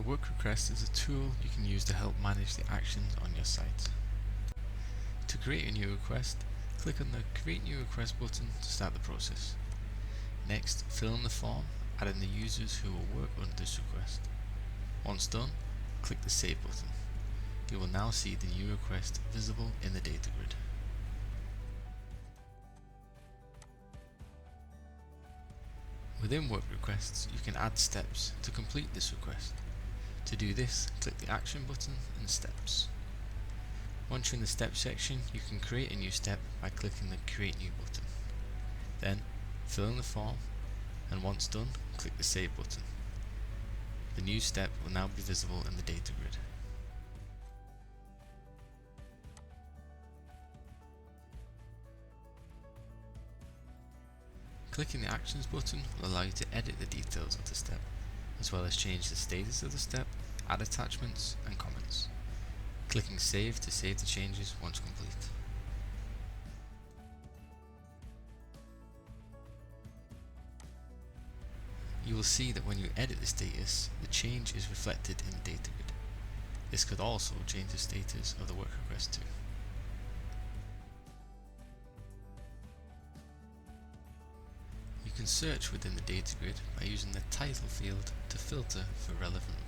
A work request is a tool you can use to help manage the actions on your site. To create a new request, click on the Create New Request button to start the process. Next, fill in the form, add in the users who will work on this request. Once done, click the Save button. You will now see the new request visible in the data grid. Within work requests, you can add steps to complete this request. To do this, click the Action button and Steps. Once you're in the Steps section, you can create a new step by clicking the Create New button. Then, fill in the form, and once done, click the Save button. The new step will now be visible in the data grid. Clicking the Actions button will allow you to edit the details of the step, as well as change the status of the step, add attachments and comments. Clicking Save to save the changes once complete. You will see that when you edit the status, the change is reflected in the data grid. This could also change the status of the work request too. You can search within the data grid by using the title field to filter for relevant